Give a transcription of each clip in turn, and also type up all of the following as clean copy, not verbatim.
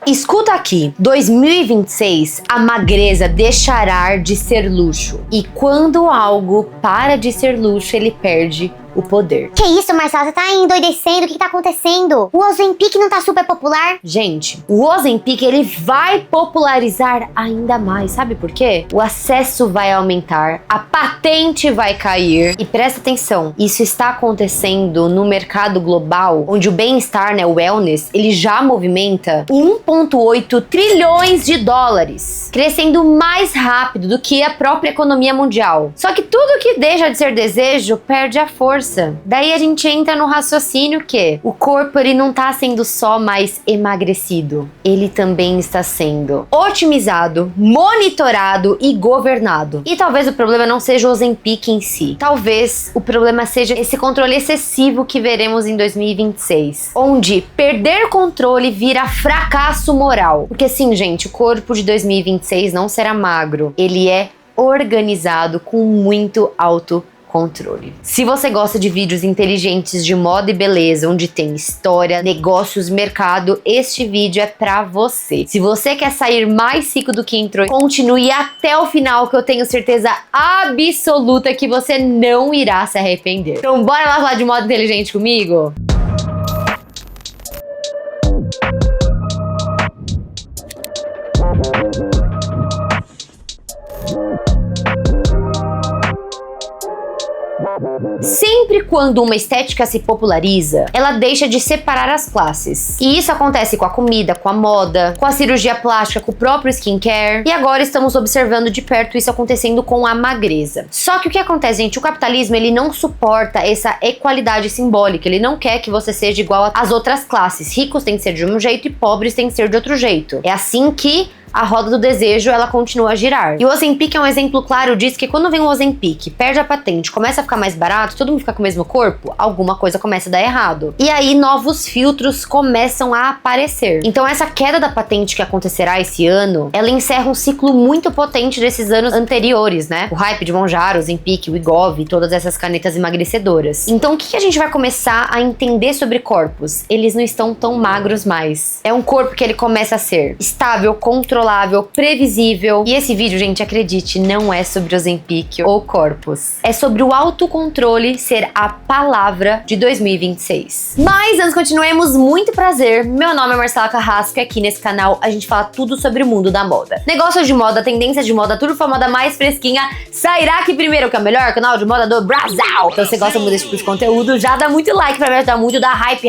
Escuta aqui, 2026, a magreza deixará de ser luxo. E quando algo para de ser luxo, ele perde o poder. Que isso, Marcela? Você tá endoidecendo? O que tá acontecendo? O Ozempic não tá super popular? Gente, o Ozempic, ele vai popularizar ainda mais. Sabe por quê? O acesso vai aumentar, a patente vai cair. E presta atenção, isso está acontecendo no mercado global, onde o bem-estar, né, o wellness, ele já movimenta 1,8 trilhões de dólares, crescendo mais rápido do que a própria economia mundial. Só que tudo que deixa de ser desejo perde a força. Daí a gente entra no raciocínio que o corpo ele não tá sendo só mais emagrecido, ele também está sendo otimizado, monitorado e governado. E talvez o problema não seja o Ozempic em si, talvez o problema seja esse controle excessivo que veremos em 2026, onde perder controle vira fracasso moral. Porque assim, gente, o corpo de 2026 não será magro, ele é organizado com muito autocontrole. Se você gosta de vídeos inteligentes de moda e beleza, onde tem história, negócios, mercado, este vídeo é pra você. Se você quer sair mais rico do que entrou, continue até o final, que eu tenho certeza absoluta que você não irá se arrepender. Então bora lá falar de moda inteligente comigo? Sempre quando uma estética se populariza, ela deixa de separar as classes. E isso acontece com a comida, com a moda, com a cirurgia plástica, com o próprio skincare. E agora estamos observando de perto isso acontecendo com a magreza. Só que o que acontece, gente? O capitalismo, ele não suporta essa equalidade simbólica. Ele não quer que você seja igual às outras classes. Ricos têm que ser de um jeito e pobres têm que ser de outro jeito. É assim que a roda do desejo, ela continua a girar. E o Ozempic é um exemplo claro disso, que quando vem o Ozempic, perde a patente, começa a ficar mais barato, todo mundo fica com o mesmo corpo, alguma coisa começa a dar errado. E aí novos filtros começam a aparecer. Então essa queda da patente que acontecerá esse ano, ela encerra um ciclo muito potente desses anos anteriores, né? O hype de Mounjaro, Ozempic, Wegovy, todas essas canetas emagrecedoras. Então o que a gente vai começar a entender sobre corpos? Eles não estão tão magros mais. É um corpo que ele começa a ser estável, controlável, previsível. E esse vídeo, gente, acredite, não é sobre Ozempic ou corpos. É sobre o autocontrole ser a palavra de 2026. Mas antes continuemos, muito prazer. Meu nome é Marcela Carrasco e aqui nesse canal a gente fala tudo sobre o mundo da moda. Negócios de moda, tendências de moda, tudo pra moda mais fresquinha. Sairá aqui primeiro, que é o melhor canal de moda do Brasil. Então se você gosta muito desse tipo de conteúdo, já dá muito like pra me ajudar muito. Dá hype,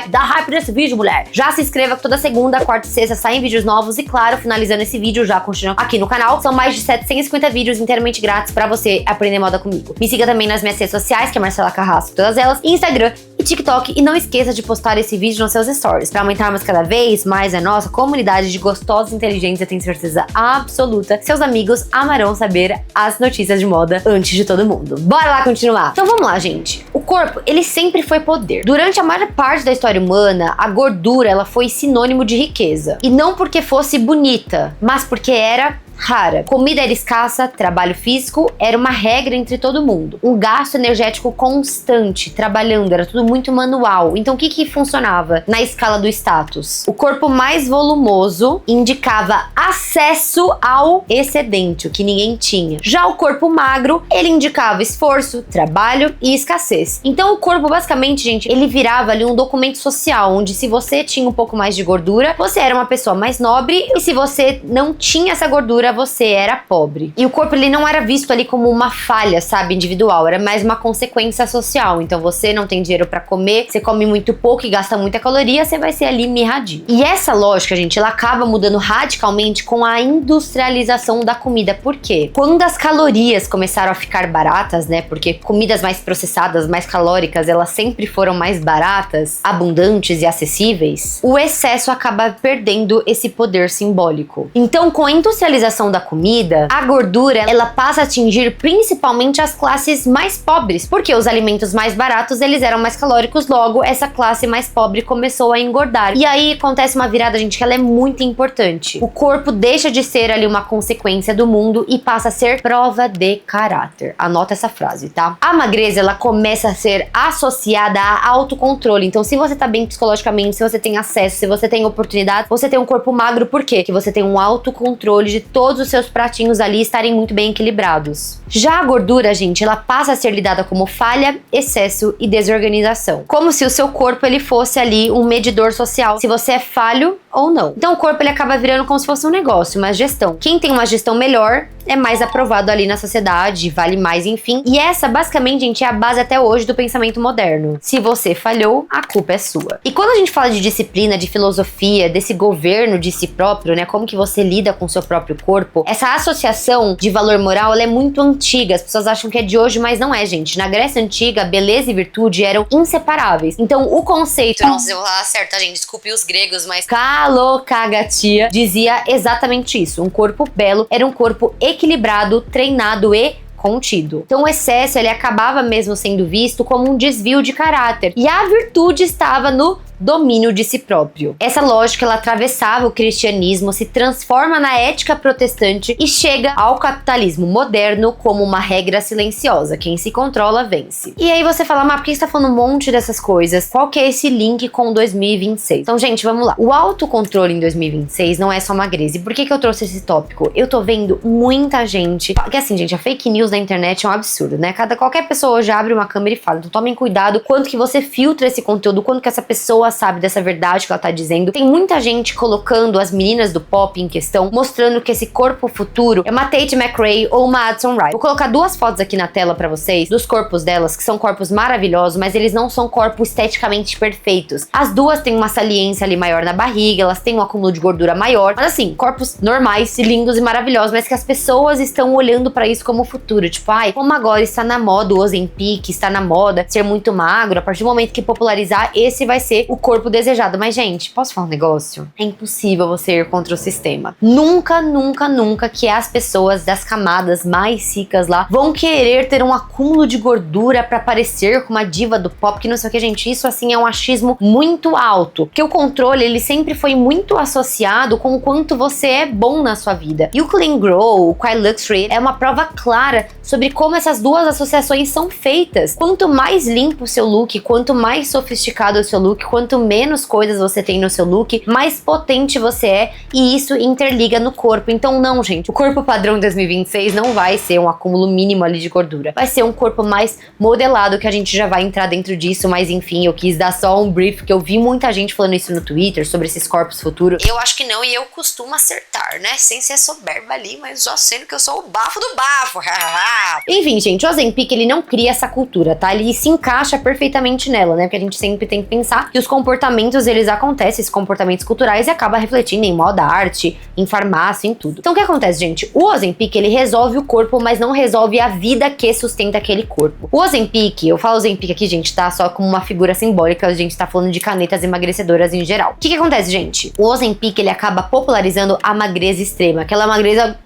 dá hype nesse vídeo, mulher. Já se inscreva, que toda segunda, quarta e sexta saem vídeos novos. E claro, finalizando esse vídeo, já continuando aqui no canal, são mais de 750 vídeos inteiramente grátis pra você aprender moda comigo. Me siga também nas minhas redes sociais, que é Marcela Carrasco, todas elas, Instagram e TikTok. E não esqueça de postar esse vídeo nos seus stories, pra aumentarmos cada vez mais a nossa comunidade de gostosos e inteligentes. Eu tenho certeza absoluta que seus amigos amarão saber as notícias de moda antes de todo mundo. Bora lá continuar! Então vamos lá, gente. O corpo, ele sempre foi poder. Durante a maior parte da história humana, a gordura, ela foi sinônimo de riqueza. E não porque fosse bonita, mas porque era rara. Comida era escassa, trabalho físico era uma regra entre todo mundo. Um gasto energético constante, trabalhando, era tudo muito manual. Então o que funcionava na escala do status? O corpo mais volumoso indicava acesso ao excedente, o que ninguém tinha. Já o corpo magro, ele indicava esforço, trabalho e escassez. Então o corpo, basicamente, gente, ele virava ali um documento social, onde se você tinha um pouco mais de gordura, você era uma pessoa mais nobre, e se você não tinha essa gordura, você era pobre. E o corpo, ele não era visto ali como uma falha, sabe, individual, era mais uma consequência social. Então você não tem dinheiro pra comer, você come muito pouco e gasta muita caloria, você vai ser ali mirradinho. E essa lógica, gente, ela acaba mudando radicalmente com a industrialização da comida. Por quê? Quando as calorias começaram a ficar baratas, né, porque comidas mais processadas, mais calóricas, elas sempre foram mais baratas, abundantes e acessíveis, o excesso acaba perdendo esse poder simbólico. Então, com a industrialização popularização da comida, a gordura, ela passa a atingir principalmente as classes mais pobres, porque os alimentos mais baratos, eles eram mais calóricos, logo, essa classe mais pobre começou a engordar. E aí acontece uma virada, gente, que ela é muito importante. O corpo deixa de ser ali uma consequência do mundo e passa a ser prova de caráter. Anota essa frase, tá? A magreza, ela começa a ser associada a autocontrole. Então, se você tá bem psicologicamente, se você tem acesso, se você tem oportunidade, você tem um corpo magro, por quê? Que você tem um autocontrole de todos os seus pratinhos ali estarem muito bem equilibrados. Já a gordura, gente, ela passa a ser lidada como falha, excesso e desorganização. Como se o seu corpo, ele fosse ali um medidor social, se você é falho ou não. Então o corpo, ele acaba virando como se fosse um negócio, uma gestão. Quem tem uma gestão melhor é mais aprovado ali na sociedade, vale mais, enfim. E essa, basicamente, gente, é a base até hoje do pensamento moderno. Se você falhou, a culpa é sua. E quando a gente fala de disciplina, de filosofia, desse governo de si próprio, né, como que você lida com o seu próprio corpo, essa associação de valor moral, ela é muito antiga. As pessoas acham que é de hoje, mas não é, gente. Na Grécia Antiga, beleza e virtude eram inseparáveis. Então, o conceito, não sei se eu vou falar certo, tá, gente? Desculpe os gregos, mas Kalokagatia dizia exatamente isso. Um corpo belo era um corpo equilibrado, treinado e contido. Então o excesso, ele acabava mesmo sendo visto como um desvio de caráter. E a virtude estava no domínio de si próprio. Essa lógica, ela atravessava o cristianismo, se transforma na ética protestante e chega ao capitalismo moderno como uma regra silenciosa. Quem se controla, vence. E aí você fala, mas por que você tá falando um monte dessas coisas? Qual que é esse link com 2026? Então, gente, vamos lá. O autocontrole em 2026 não é só magreza. E por que eu trouxe esse tópico? Eu tô vendo muita gente... Porque assim, gente, a fake news na internet é um absurdo, né? Qualquer pessoa hoje abre uma câmera e fala. Então tomem cuidado quanto que você filtra esse conteúdo, quanto que essa pessoa sabe dessa verdade que ela tá dizendo. Tem muita gente colocando as meninas do pop em questão, mostrando que esse corpo futuro é uma Tate McRae ou uma Addison Rae. Vou colocar duas fotos aqui na tela pra vocês, dos corpos delas, que são corpos maravilhosos, mas eles não são corpos esteticamente perfeitos. As duas têm uma saliência ali maior na barriga, elas têm um acúmulo de gordura maior, mas assim, corpos normais, lindos e maravilhosos, mas que as pessoas estão olhando pra isso como futuro. Tipo, ai, como agora está na moda o Ozempic, está na moda ser muito magro, a partir do momento que popularizar, esse vai ser o corpo desejado. Mas, gente, posso falar um negócio? É impossível você ir contra o sistema. Nunca, nunca, nunca que as pessoas das camadas mais ricas lá vão querer ter um acúmulo de gordura pra parecer com uma diva do pop, que não sei o que, gente. Isso, assim, é um achismo muito alto. Porque o controle, ele sempre foi muito associado com o quanto você é bom na sua vida. E o Clean Grow, o Quite Luxury, é uma prova clara sobre como essas duas associações são feitas. Quanto mais limpo o seu look, quanto mais sofisticado o seu look, quanto menos coisas você tem no seu look, mais potente você é, e isso interliga no corpo. Então não, gente, o corpo padrão 2026 não vai ser um acúmulo mínimo ali de gordura. Vai ser um corpo mais modelado, que a gente já vai entrar dentro disso, mas enfim, eu quis dar só um brief, que eu vi muita gente falando isso no Twitter, sobre esses corpos futuros. Eu acho que não, e eu costumo acertar, né? Sem ser soberba ali, mas só sendo que eu sou o bafo do bafo. Enfim, gente, o Ozempic, ele não cria essa cultura, tá? Ele se encaixa perfeitamente nela, né? Porque a gente sempre tem que pensar que os comportamentos, eles acontecem, esses comportamentos culturais, e acaba refletindo em moda, arte, em farmácia, em tudo. Então o que acontece, gente? O Ozempic, ele resolve o corpo, mas não resolve a vida que sustenta aquele corpo. O Ozempic, eu falo Ozempic aqui, gente, tá? Só como uma figura simbólica, a gente tá falando de canetas emagrecedoras em geral. O que acontece, gente? O Ozempic, ele acaba popularizando a magreza extrema, aquela magreza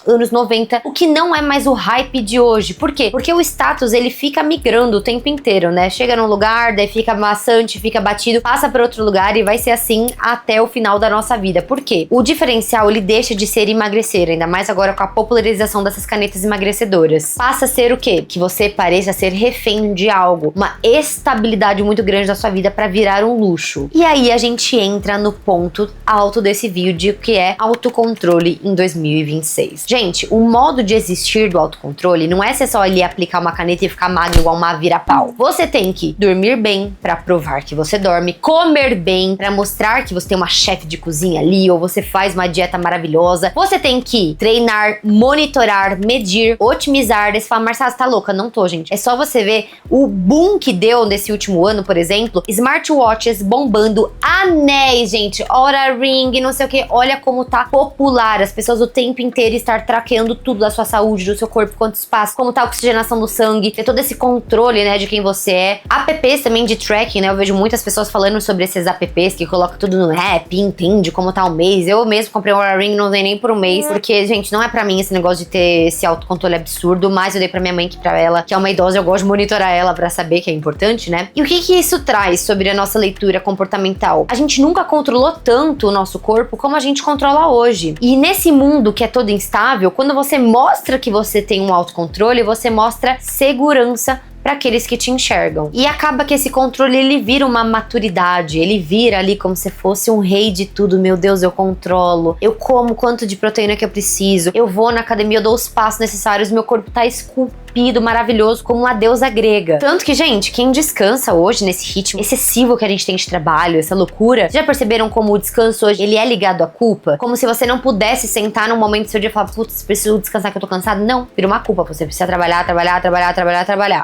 anos 90, o que não é mais o hype de hoje. Por quê? Porque o status, ele fica migrando o tempo inteiro, né? Chega num lugar, daí fica maçante, fica batido, passa para outro lugar e vai ser assim até o final da nossa vida. Por quê? O diferencial, ele deixa de ser emagrecer, ainda mais agora com a popularização dessas canetas emagrecedoras. Passa a ser o quê? Que você pareça ser refém de algo, uma estabilidade muito grande da sua vida para virar um luxo. E aí a gente entra no ponto alto desse vídeo, que é autocontrole em 2026. Gente, o modo de existir do autocontrole não é ser só ali aplicar uma caneta e ficar magro igual uma vira-pau. Você tem que dormir bem pra provar que você dorme, comer bem pra mostrar que você tem uma chefe de cozinha ali, ou você faz uma dieta maravilhosa. Você tem que treinar, monitorar, medir, otimizar. Daí você fala, Marcela, você tá louca? Não tô, gente. É só você ver o boom que deu nesse último ano, por exemplo, smartwatches bombando, anéis, gente, Oura Ring, não sei o que. Olha como tá popular, as pessoas o tempo inteiro estar celular traqueando tudo da sua saúde, do seu corpo, quanto espaço, como tá a oxigenação do sangue, ter todo esse controle, né, de quem você é. Apps também de tracking, né, eu vejo muitas pessoas falando sobre esses apps que colocam tudo no app, entende como tá o mês. Eu mesmo comprei um Oura Ring, não usei nem por um mês, porque, gente, não é pra mim esse negócio de ter esse autocontrole absurdo, mas eu dei pra minha mãe, que pra ela, que é uma idosa, eu gosto de monitorar ela pra saber que é importante, né? E o que que isso traz sobre a nossa leitura comportamental? A gente nunca controlou tanto o nosso corpo como a gente controla hoje. E nesse mundo que é todo instável, quando você mostra que você tem um autocontrole, você mostra segurança para aqueles que te enxergam. E acaba que esse controle, ele vira uma maturidade, ele vira ali como se fosse um rei de tudo. Meu Deus, eu controlo, eu como quanto de proteína que eu preciso, eu vou na academia, eu dou os passos necessários, meu corpo tá esculpido, maravilhoso, como uma deusa grega. Tanto que, gente, quem descansa hoje nesse ritmo excessivo que a gente tem de trabalho, essa loucura, já perceberam como o descanso hoje, ele é ligado à culpa? Como se você não pudesse sentar num momento do seu dia e falar, putz, preciso descansar que eu tô cansado? Não, vira uma culpa, você precisa trabalhar.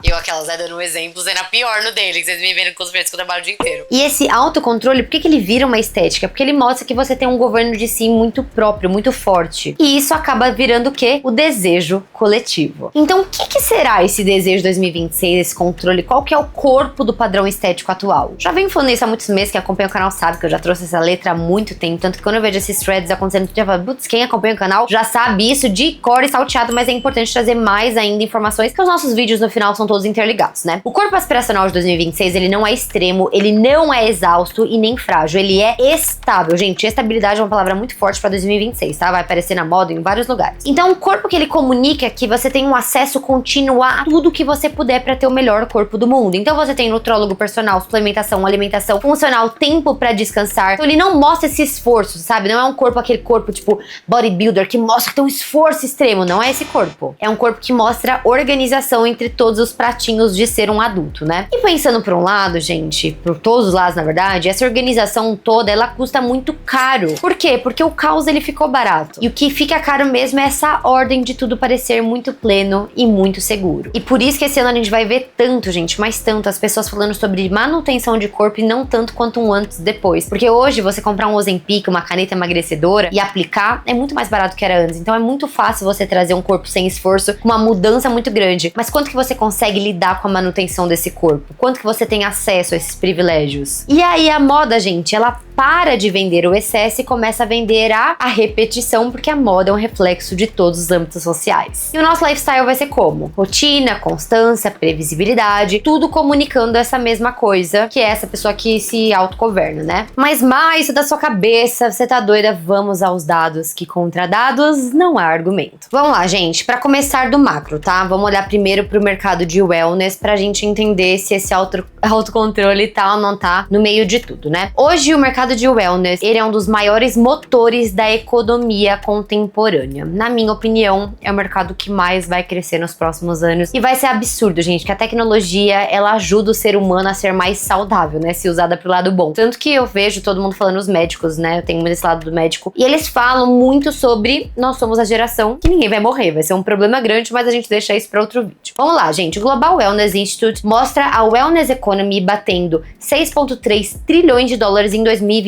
Eu aquelas, dando exemplos, sendo a pior no dele, que vocês me verem com os pretos que eu trabalho o dia inteiro. E esse autocontrole, por que ele vira uma estética? Porque ele mostra que você tem um governo de si muito próprio, muito forte. E isso acaba virando o quê? O desejo coletivo. Então, o que será esse desejo 2026, esse controle? Qual que é o corpo do padrão estético atual? Já venho falando isso há muitos meses, quem acompanha o canal sabe que eu já trouxe essa letra há muito tempo, tanto que quando eu vejo esses threads acontecendo, eu já falo, putz, quem acompanha o canal já sabe isso de cor e salteado, mas é importante trazer mais ainda informações, porque os nossos vídeos no final são todos interligados, né? O corpo aspiracional de 2026, ele não é extremo, ele não é exausto e nem frágil, ele é estável. Gente, estabilidade é uma palavra muito forte pra 2026, tá? Vai aparecer na moda em vários lugares. Então, o corpo que ele comunica é que você tem um acesso contínuo a tudo que você puder pra ter o melhor corpo do mundo. Então, você tem nutrólogo personal, suplementação, alimentação funcional, tempo pra descansar. Então, ele não mostra esse esforço, sabe? Não é um corpo, aquele corpo tipo bodybuilder, que mostra que tem um esforço extremo. Não é esse corpo. É um corpo que mostra organização entre todos os pratinhos de ser um adulto, né? E pensando por um lado, gente, por todos os lados, na verdade, essa organização toda, ela custa muito caro. Por quê? Porque o caos, ele ficou barato. E o que fica caro mesmo é essa ordem de tudo parecer muito pleno e muito seguro. E por isso que esse ano a gente vai ver tanto, gente, mas tanto, as pessoas falando sobre manutenção de corpo e não tanto quanto um antes e depois. Porque hoje, você comprar um Ozempic, uma caneta emagrecedora e aplicar, é muito mais barato que era antes. Então é muito fácil você trazer um corpo sem esforço, com uma mudança muito grande. Mas quanto que você consegue lidar com a manutenção desse corpo? Quanto que você tem acesso a esses privilégios? E aí a moda, gente, ela para de vender o excesso e começa a vender a repetição, porque a moda é um reflexo de todos os âmbitos sociais. E o nosso lifestyle vai ser como? Rotina, constância, previsibilidade, tudo comunicando essa mesma coisa, que é essa pessoa que se autogoverna, né? Mas mais da sua cabeça, você tá doida? Vamos aos dados, que contra dados não há argumento. Vamos lá, gente, pra começar do macro, tá? Vamos olhar primeiro pro mercado de wellness pra gente entender se esse autocontrole tá ou não tá no meio de tudo, né? Hoje o mercado de wellness, ele é um dos maiores motores da economia contemporânea. Na minha opinião, é o mercado que mais vai crescer nos próximos anos. E vai ser absurdo, gente, que a tecnologia, ela ajuda o ser humano a ser mais saudável, né? Se usada pro lado bom. Tanto que eu vejo todo mundo falando, os médicos, né? Eu tenho muito esse lado do médico. E eles falam muito sobre nós somos a geração que ninguém vai morrer. Vai ser um problema grande, mas a gente deixa isso pra outro vídeo. Vamos lá, gente. O Global Wellness Institute mostra a Wellness Economy batendo 6,3 trilhões de dólares em 2023.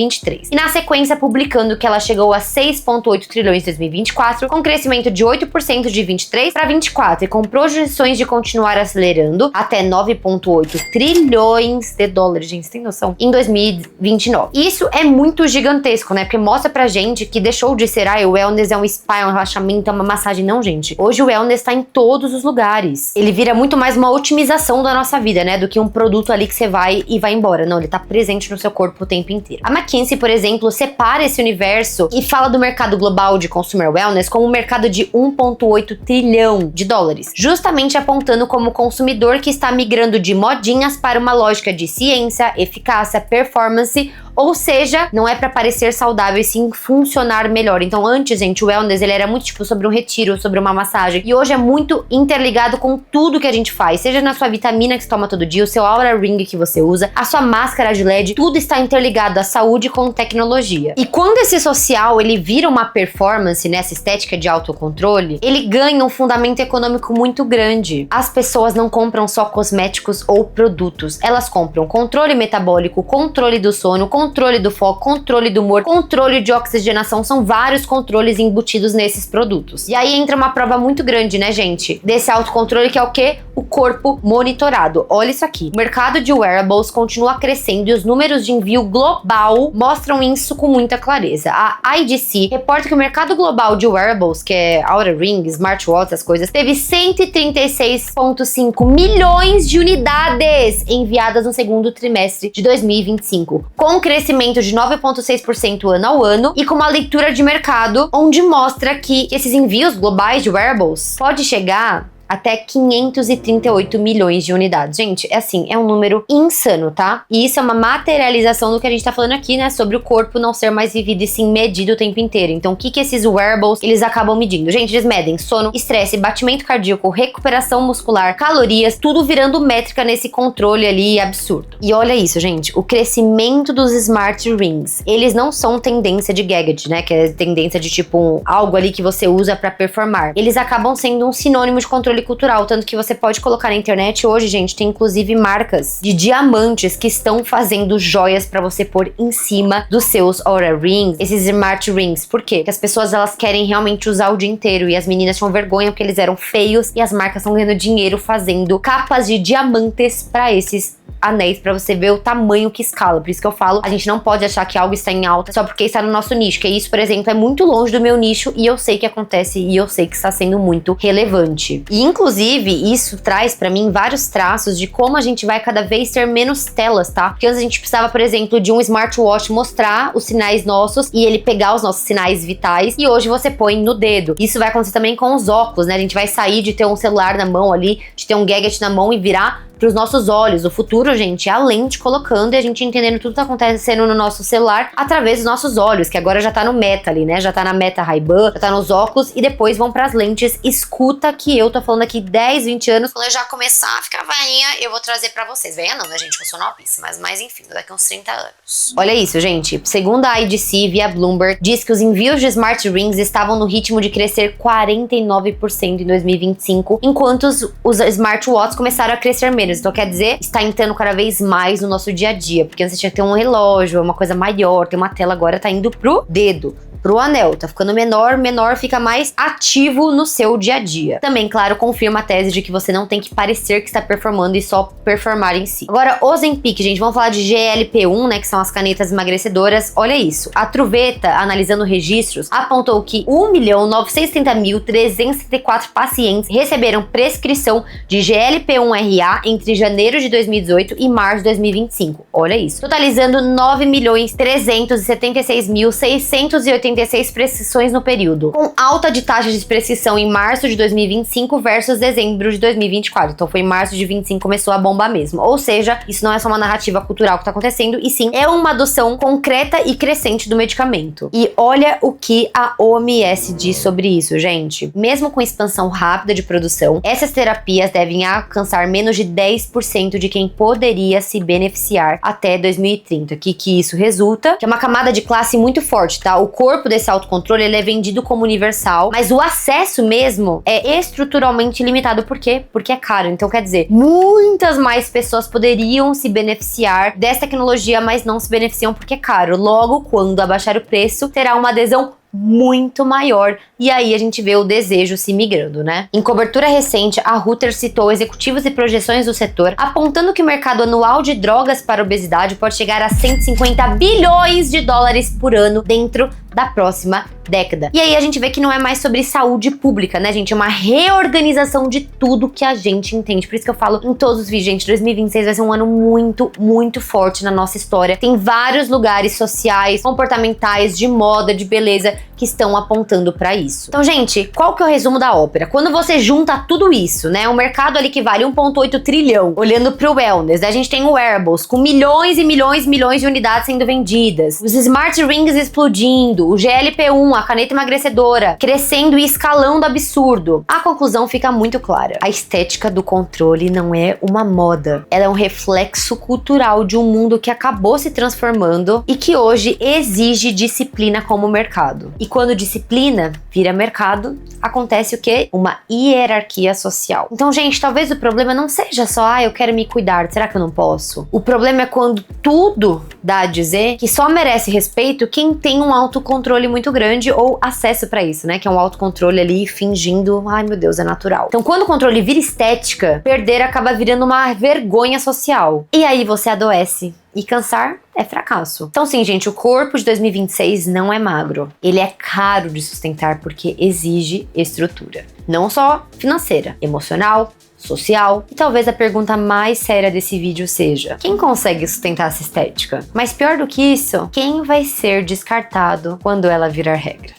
E na sequência publicando que ela chegou a 6,8 trilhões em 2024, com crescimento de 8% de 23 para 24 e com projeções de continuar acelerando até 9,8 trilhões de dólares, gente, tem noção? Em 2029. Isso é muito gigantesco, né? Porque mostra pra gente que deixou de ser, o wellness é um spa, é um relaxamento, é uma massagem. Não, gente. Hoje o wellness tá em todos os lugares. Ele vira muito mais uma otimização da nossa vida, né? Do que um produto ali que você vai e vai embora. Não, ele tá presente no seu corpo o tempo inteiro. A McKinsey, por exemplo, separa esse universo e fala do mercado global de consumer wellness como um mercado de 1,8 trilhão de dólares, justamente apontando como o consumidor que está migrando de modinhas para uma lógica de ciência, eficácia, performance. Ou seja, não é pra parecer saudável e sim funcionar melhor. Então antes, gente, o wellness, ele era muito tipo sobre um retiro, sobre uma massagem. E hoje é muito interligado com tudo que a gente faz. Seja na sua vitamina que você toma todo dia, o seu Oura Ring que você usa, a sua máscara de LED, tudo está interligado à saúde com tecnologia. E quando esse social, ele vira uma performance nessa estética de autocontrole, ele ganha um fundamento econômico muito grande. As pessoas não compram só cosméticos ou produtos, elas compram controle metabólico, controle do sono, controle do foco, controle do humor, controle de oxigenação, são vários controles embutidos nesses produtos. E aí entra uma prova muito grande, né, gente, desse autocontrole, que é o quê? O corpo monitorado. Olha isso aqui. O mercado de wearables continua crescendo e os números de envio global mostram isso com muita clareza. A IDC reporta que o mercado global de wearables, que é Oura Ring, smartwatch, as coisas, teve 136,5 milhões de unidades enviadas no segundo trimestre de 2025, com um crescimento de 9,6% ano ao ano e com uma leitura de mercado onde mostra que esses envios globais de wearables pode chegar até 538 milhões de unidades. Gente, é assim, é um número insano, tá? E isso é uma materialização do que a gente tá falando aqui, né? Sobre o corpo não ser mais vivido e sim medido o tempo inteiro. Então, o que esses wearables, eles acabam medindo? Gente, eles medem sono, estresse, batimento cardíaco, recuperação muscular, calorias, tudo virando métrica nesse controle ali absurdo. E olha isso, gente, o crescimento dos smart rings, eles não são tendência de gadget, né? Que é tendência de tipo algo ali que você usa pra performar. Eles acabam sendo um sinônimo de controle cultural, tanto que você pode colocar na internet hoje, gente, tem inclusive marcas de diamantes que estão fazendo joias pra você pôr em cima dos seus Oura Rings, esses smart rings. Por quê? Porque as pessoas, elas querem realmente usar o dia inteiro e as meninas tinham vergonha porque eles eram feios e as marcas estão ganhando dinheiro fazendo capas de diamantes pra esses anéis, pra você ver o tamanho que escala. Por isso que eu falo, a gente não pode achar que algo está em alta só porque está no nosso nicho, que isso, por exemplo, é muito longe do meu nicho e eu sei que acontece e eu sei que está sendo muito relevante. E inclusive, isso traz pra mim vários traços de como a gente vai cada vez ter menos telas, tá? Porque antes a gente precisava, por exemplo, de um smartwatch mostrar os sinais nossos e ele pegar os nossos sinais vitais, e hoje você põe no dedo. Isso vai acontecer também com os óculos, né? A gente vai sair de ter um celular na mão ali, de ter um gadget na mão e virar pros nossos olhos. O futuro, gente, é a lente colocando e a gente entendendo tudo que tá acontecendo no nosso celular através dos nossos olhos, que agora já tá no Meta ali, né? Já tá na Meta Ray-Ban, já tá nos óculos e depois vão pras lentes. Escuta que eu tô falando aqui 10, 20 anos. Quando eu já começar a ficar velhinha, eu vou trazer pra vocês. Velha não, né, gente? Eu sou novíssima, mas enfim, daqui uns 30 anos. Olha isso, gente. Segundo a IDC, via Bloomberg, diz que os envios de Smart Rings estavam no ritmo de crescer 49% em 2025, enquanto os smartwatches começaram a crescer menos. Então, quer dizer, está entrando cada vez mais no nosso dia a dia, porque você tinha que ter um relógio, uma coisa maior, tem uma tela, agora tá indo pro dedo, pro anel, tá ficando menor, fica mais ativo no seu dia a dia. Também, claro, confirma a tese de que você não tem que parecer que está performando e só performar em si. Agora, Ozempic, gente, vamos falar de GLP-1, né, que são as canetas emagrecedoras. Olha isso, a Truveta, analisando registros, apontou que 1.970.374 pacientes receberam prescrição de GLP-1RA entre janeiro de 2018 e março de 2025. Olha isso, totalizando 9.376.686 prescrições no período, com alta de taxa de prescrição em março de 2025 versus dezembro de 2024. Então foi em março de 2025 começou a bombar mesmo. Ou seja, isso não é só uma narrativa cultural que tá acontecendo, e sim é uma adoção concreta e crescente do medicamento. E olha o que a OMS diz sobre isso, gente. Mesmo com expansão rápida de produção, essas terapias devem alcançar menos de 10% de quem poderia se beneficiar até 2030. Que isso resulta? Que é uma camada de classe muito forte, tá? O corpo desse autocontrole, ele é vendido como universal, mas o acesso mesmo é estruturalmente limitado. Por quê? Porque é caro. Então, quer dizer, muitas mais pessoas poderiam se beneficiar dessa tecnologia, mas não se beneficiam porque é caro. Logo, quando abaixar o preço, terá uma adesão muito maior, e aí a gente vê o desejo se migrando, né? Em cobertura recente, a Reuters citou executivos e projeções do setor, apontando que o mercado anual de drogas para obesidade pode chegar a 150 bilhões de dólares por ano dentro da próxima década. E aí a gente vê que não é mais sobre saúde pública, né, gente? É uma reorganização de tudo que a gente entende. Por isso que eu falo em todos os vídeos, gente, 2026 vai ser um ano muito, muito forte na nossa história. Tem vários lugares sociais, comportamentais, de moda, de beleza, que estão apontando pra isso. Então, gente, qual que é o resumo da ópera? Quando você junta tudo isso, né, um mercado ali que vale 1,8 trilhão, olhando pro wellness, a gente tem o wearables com milhões e milhões de unidades sendo vendidas, os smart rings explodindo, o GLP-1, a caneta emagrecedora, crescendo e escalando absurdo. A conclusão fica muito clara. A estética do controle não é uma moda. Ela é um reflexo cultural de um mundo que acabou se transformando e que hoje exige disciplina como mercado. mercado. E quando disciplina vira mercado, acontece o quê? Uma hierarquia social. Então, gente, talvez o problema não seja só, eu quero me cuidar, será que eu não posso? O problema é quando tudo dá a dizer que só merece respeito quem tem um autocontrole muito grande ou acesso pra isso, né? Que é um autocontrole ali fingindo, ai meu Deus, é natural. Então, quando o controle vira estética, perder acaba virando uma vergonha social. E aí você adoece. E cansar é fracasso. Então sim, gente, o corpo de 2026 não é magro. Ele é caro de sustentar porque exige estrutura. Não só financeira, emocional, social. E talvez a pergunta mais séria desse vídeo seja: quem consegue sustentar essa estética? Mas pior do que isso, quem vai ser descartado quando ela virar regra?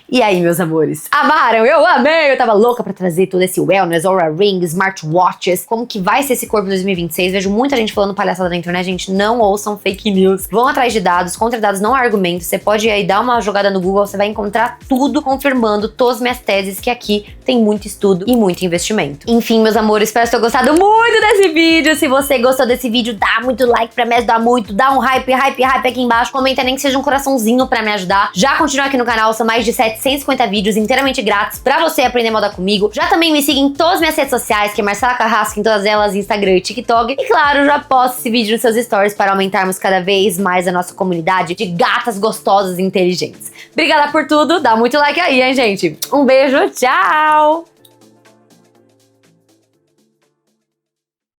E aí, meus amores? Amaram? Eu amei! Eu tava louca pra trazer todo esse wellness, Oura Ring, smartwatches. Como que vai ser esse corpo 2026? Vejo muita gente falando palhaçada na internet. Gente, não ouçam fake news. Vão atrás de dados. Contra dados não há argumento. Você pode ir aí dar uma jogada no Google. Você vai encontrar tudo confirmando todas as minhas teses, que aqui tem muito estudo e muito investimento. Enfim, meus amores, espero que tenham gostado muito desse vídeo. Se você gostou desse vídeo, dá muito like pra me ajudar muito. Dá um hype aqui embaixo. Comenta nem que seja um coraçãozinho pra me ajudar. Já continua aqui no canal. São mais de 750 vídeos inteiramente grátis pra você aprender moda comigo. Já também me siga em todas as minhas redes sociais, que é Marcela Carrasco, em todas elas, Instagram e TikTok. E claro, já posto esse vídeo nos seus stories para aumentarmos cada vez mais a nossa comunidade de gatas gostosas e inteligentes. Obrigada por tudo, dá muito like aí, hein, gente? Um beijo, tchau!